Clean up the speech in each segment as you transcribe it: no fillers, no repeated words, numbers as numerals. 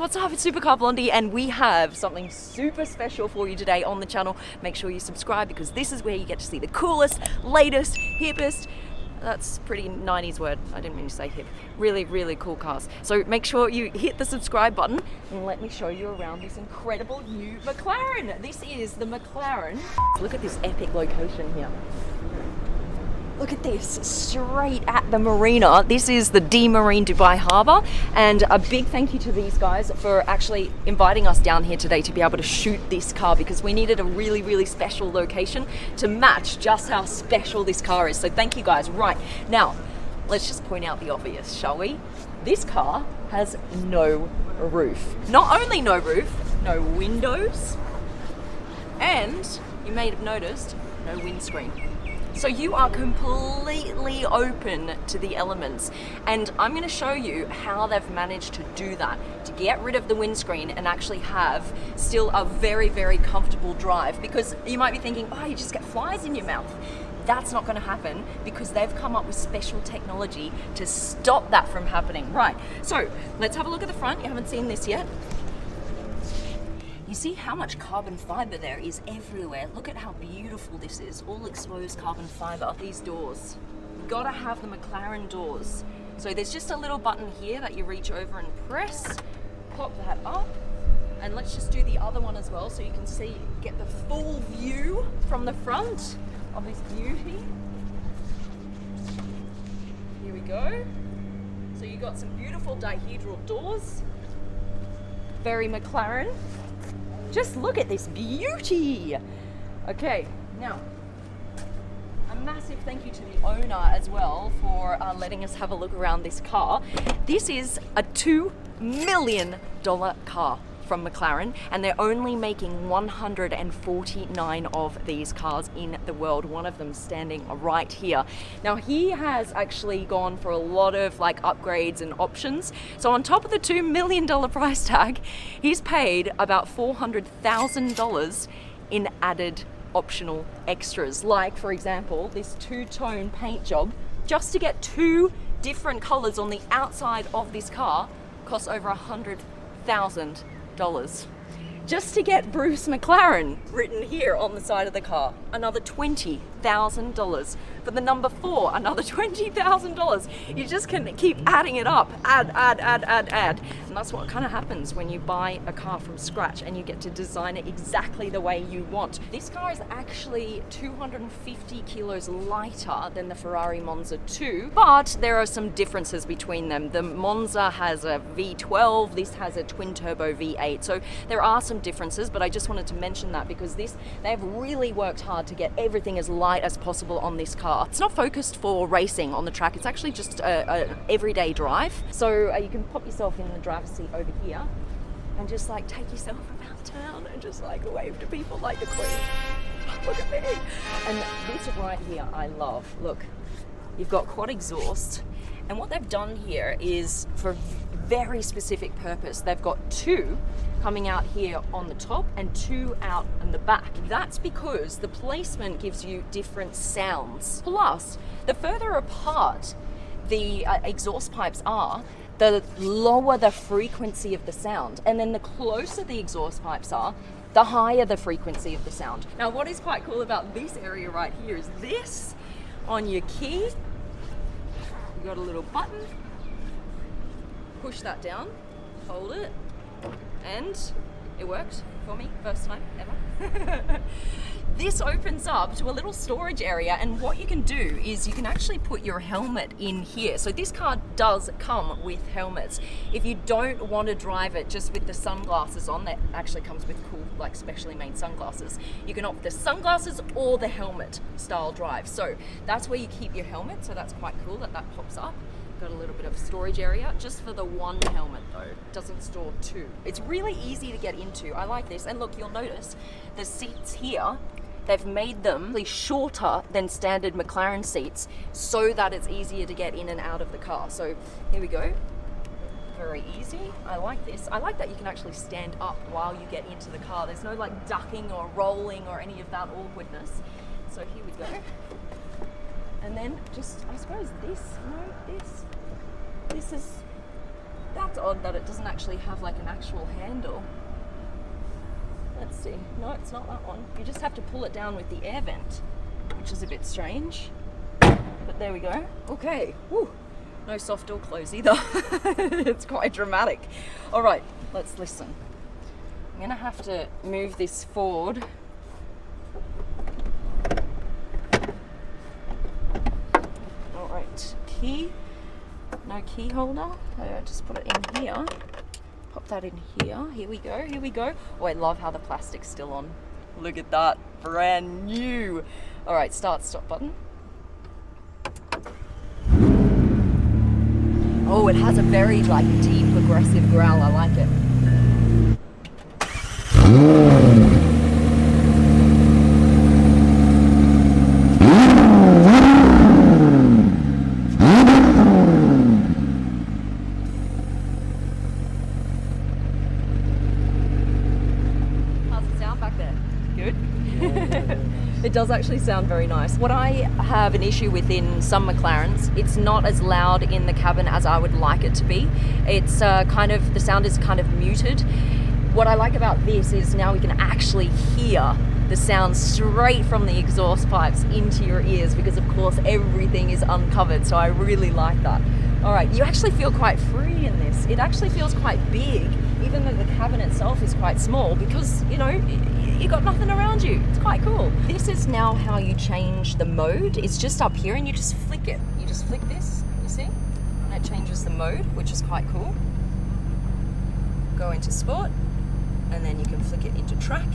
what's up? It's Supercar Blondie and we have something super special for you today on the channel. Make sure you subscribe because this is where you get to see the coolest, latest, hippest, that's pretty 90s word, I didn't mean to say hip, really, really cool cars. So make sure you hit the subscribe button and let me show you around this incredible new McLaren. This is the McLaren. Look at this epic location here. Look at this, straight at the marina. This is the D Marine Dubai Harbour, and a big thank you to these guys for actually inviting us down here today to be able to shoot this car because we needed a really, really special location to match just how special this car is. So thank you guys. Right, now, let's just point out the obvious, shall we? This car has no roof. Not only no roof, no windows, and you may have noticed, no windscreen. So you are completely open to the elements, and I'm going to show you how they've managed to do that, to get rid of the windscreen and actually have still a very, very comfortable drive, because you might be thinking, oh, you just get flies in your mouth. That's not going to happen because they've come up with special technology to stop that from happening. Right, so let's have a look at the front. You haven't seen this yet. You see how much carbon fiber there is everywhere. Look at how beautiful this is, all exposed carbon fiber. These doors, you gotta have the McLaren doors. So there's just a little button here that you reach over and press, pop that up, and let's just do the other one as well so you can see, get the full view from the front of this beauty. Here we go. So you got some beautiful dihedral doors, very McLaren. Just look at this beauty. Okay, now, a massive thank you to the owner as well for letting us have a look around this car. This is a $2 million car from McLaren, and they're only making 149 of these cars in the world, one of them standing right here. Now he has actually gone for a lot of like upgrades and options, so on top of the $2 million price tag, he's paid about $400,000 in added optional extras, like for example this two-tone paint job. Just to get two different colors on the outside of this car costs over $100,000. Just to get Bruce McLaren written here on the side of the car, another $20,000. For the number 4, another $20,000. You just can keep adding it up, add. And that's what kind of happens when you buy a car from scratch and you get to design it exactly the way you want. This car is actually 250 kilos lighter than the Ferrari Monza 2, but there are some differences between them. The Monza has a V12, this has a twin turbo V8, so there are some differences, but I just wanted to mention that because they've really worked hard to get everything as light as possible on this car. It's not focused for racing on the track, it's actually just an everyday drive. So you can pop yourself in the driver's seat over here and just like take yourself about town and just like wave to people like the Queen. Look at me. And this right here I love. Look, you've got quad exhaust, and what they've done here is for very specific purpose. They've got two coming out here on the top and two out in the back. That's because the placement gives you different sounds. Plus, the further apart the exhaust pipes are, the lower the frequency of the sound. And then the closer the exhaust pipes are, the higher the frequency of the sound. Now, what is quite cool about this area right here is this, on your key, you got a little button, push that down, hold it, and it worked for me, first time ever. This opens up to a little storage area, and what you can do is you can actually put your helmet in here. So this car does come with helmets. If you don't want to drive it just with the sunglasses on, that actually comes with cool, like specially made sunglasses, you can opt the sunglasses or the helmet style drive. So that's where you keep your helmet, so that's quite cool that pops up. Got a little bit of storage area just for the one helmet though. It doesn't store two. It's really easy to get into. I like this. And look, you'll notice the seats here, they've made them shorter than standard McLaren seats so that it's easier to get in and out of the car. So here we go. Very easy. I like this. I like that you can actually stand up while you get into the car. There's no like ducking or rolling or any of that awkwardness. So here we go. And then just, I suppose this is That's odd that it doesn't actually have like an actual handle. Let's see. No, it's not that one. You just have to pull it down with the air vent, which is a bit strange. But there we go. Okay. Woo. No soft door close either. It's quite dramatic. All right, let's listen. I'm gonna have to move this forward. All right, key. No key holder. I just put it in here. Pop that in here. Here we go. Here we go. Oh, I love how the plastic's still on. Look at that. Brand new. All right, start stop button. Oh, it has a very like deep, aggressive growl. I like it. It does actually sound very nice. What I have an issue with in some McLarens, it's not as loud in the cabin as I would like it to be. It's the sound is kind of muted. What I like about this is now we can actually hear the sound straight from the exhaust pipes into your ears, because of course everything is uncovered, so I really like that. All right, you actually feel quite free in this. It actually feels quite big, even though the cabin itself is quite small, because, you know, you got nothing around you. It's quite cool. This is now how you change the mode. It's just up here and you just flick it. You just flick this, you see? And it changes the mode, which is quite cool. Go into sport, and then you can flick it into track.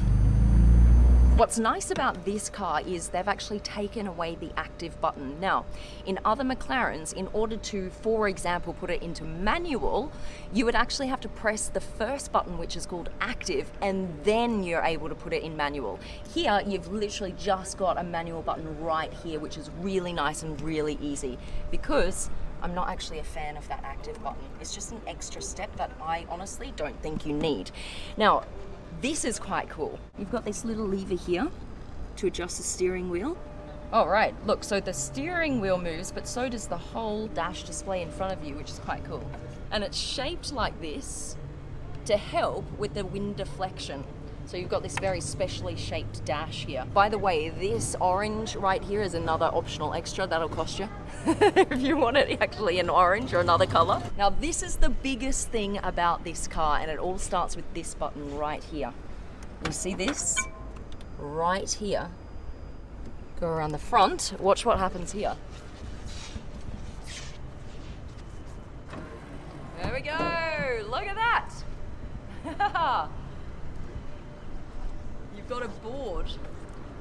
What's nice about this car is they've actually taken away the active button. Now, in other McLarens, in order to, for example, put it into manual, you would actually have to press the first button, which is called active, and then you're able to put it in manual. Here, you've literally just got a manual button right here, which is really nice and really easy, because I'm not actually a fan of that active button. It's just an extra step that I honestly don't think you need. Now, this is quite cool. You've got this little lever here to adjust the steering wheel. All right, look, so the steering wheel moves, but so does the whole dash display in front of you, which is quite cool. And it's shaped like this to help with the wind deflection. So you've got this very specially shaped dash here. By the way, this orange right here is another optional extra that'll cost you if you want it actually in orange or another color. Now this is the biggest thing about this car, and it all starts with this button right here. You see this? Right here. Go around the front, watch what happens here. There we go, look at that. You've got a board,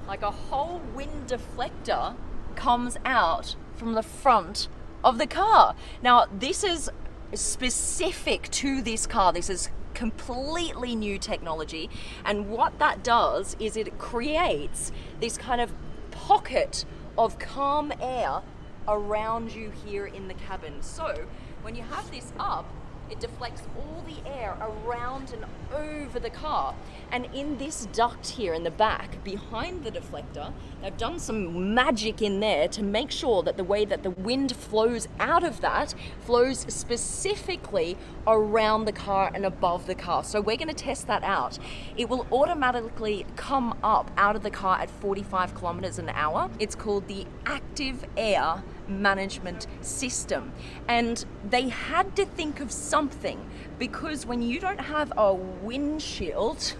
like a whole wind deflector comes out from the front of the car. Now, this is specific to this car. This is completely new technology, and what that does is it creates this kind of pocket of calm air around you here in the cabin. So when you have this up, it deflects all the air around and over the car. And in this duct here in the back, behind the deflector, they've done some magic in there to make sure that the way that the wind flows out of that flows specifically around the car and above the car. So we're gonna test that out. It will automatically come up out of the car at 45 kilometers an hour. It's called the Active Air Management System, and they had to think of something, because when you don't have a windshield,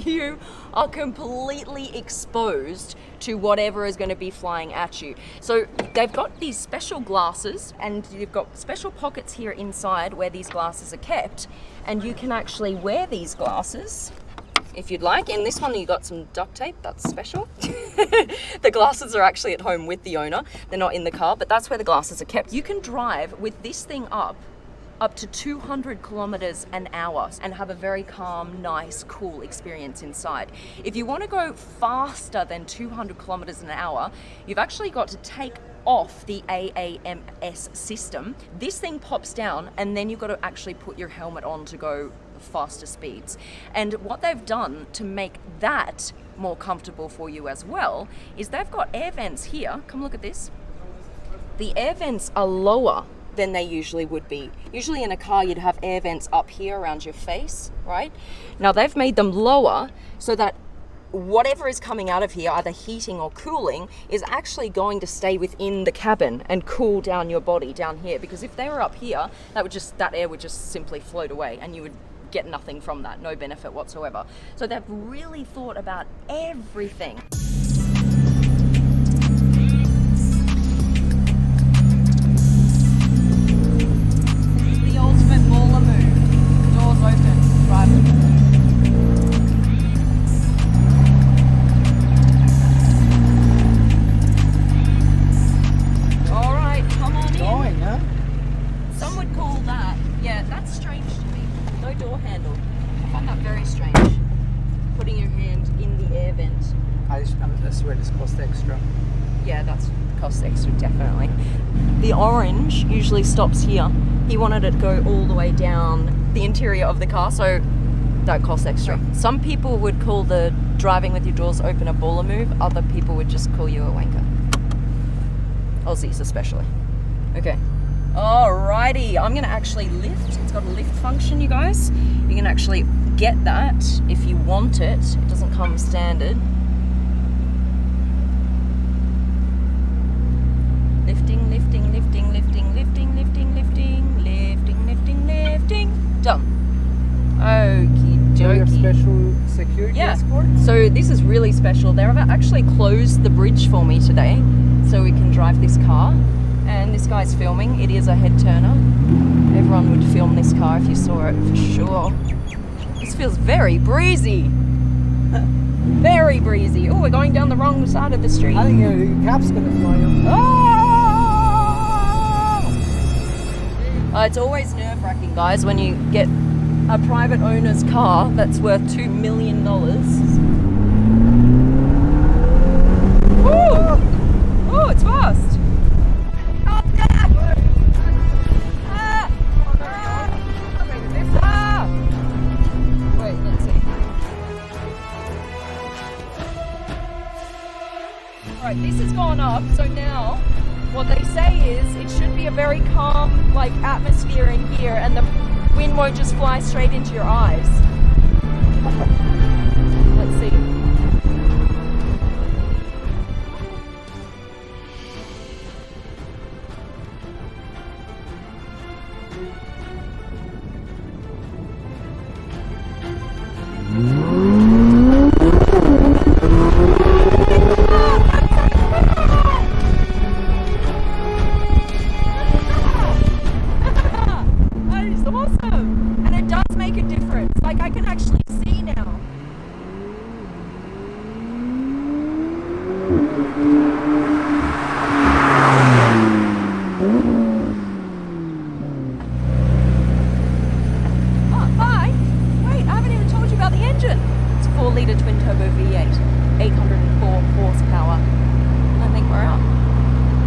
you are completely exposed to whatever is going to be flying at you. So they've got these special glasses, and you've got special pockets here inside where these glasses are kept, and you can actually wear these glasses if you'd like. In this one, you got some duct tape, that's special. The glasses are actually at home with the owner. They're not in the car, but that's where the glasses are kept. You can drive with this thing up to 200 kilometers an hour and have a very calm, nice, cool experience inside. If you want to go faster than 200 kilometers an hour, you've actually got to take off the AAMS system. This thing pops down, and then you've got to actually put your helmet on to go faster speeds. And what they've done to make that more comfortable for you as well is they've got air vents here. Come look at this. The air vents are lower than they usually would be. Usually in a car you'd have air vents up here around your face, right? Now they've made them lower so that whatever is coming out of here, either heating or cooling, is actually going to stay within the cabin and cool down your body down here. Because if they were up here, that air would just simply float away and you would get nothing from that, no benefit whatsoever. So they've really thought about everything. This is the ultimate baller move. Doors open, drive. Some would call that, yeah, that's strange to me. No door handle. I find that very strange. Putting your hand in the air vent. I swear this costs extra. Yeah, that's costs extra, definitely. The orange usually stops here. He wanted it to go all the way down the interior of the car, so that costs extra. Some people would call the driving with your doors open a baller move. Other people would just call you a wanker. Aussies especially. Okay. Alrighty, I'm gonna actually lift. It's got a lift function, you guys. You can actually get that if you want it. It doesn't come standard. Lifting, lifting, lifting, lifting, lifting, lifting, lifting, lifting, lifting, lifting. Done. Okie dokie. Special security escort? So this is really special. They've actually closed the bridge for me today so we can drive this car. And this guy's filming. It is a head turner. Everyone would film this car if you saw it for sure. This feels very breezy. Very breezy. Oh, we're going down the wrong side of the street. I think the cap's gonna fly up. It's always nerve-wracking, guys, when you get a private owner's car that's worth $2 million. Ooh! Oh, it's fast. Alright, this has gone up, so now what they say is it should be a very calm, like, atmosphere in here, and the wind won't just fly straight into your eyes. Let's see.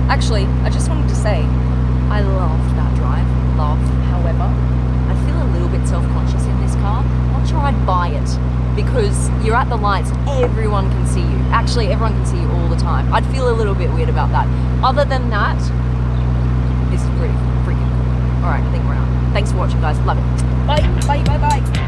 Actually, I just wanted to say, I loved that drive, however, I feel a little bit self-conscious in this car. Not sure I'd buy it, because you're at the lights, everyone can see you. Actually, everyone can see you all the time. I'd feel a little bit weird about that. Other than that, this is pretty freaking cool. Alright, I think we're out. Thanks for watching, guys. Love it. Bye, bye, bye, bye.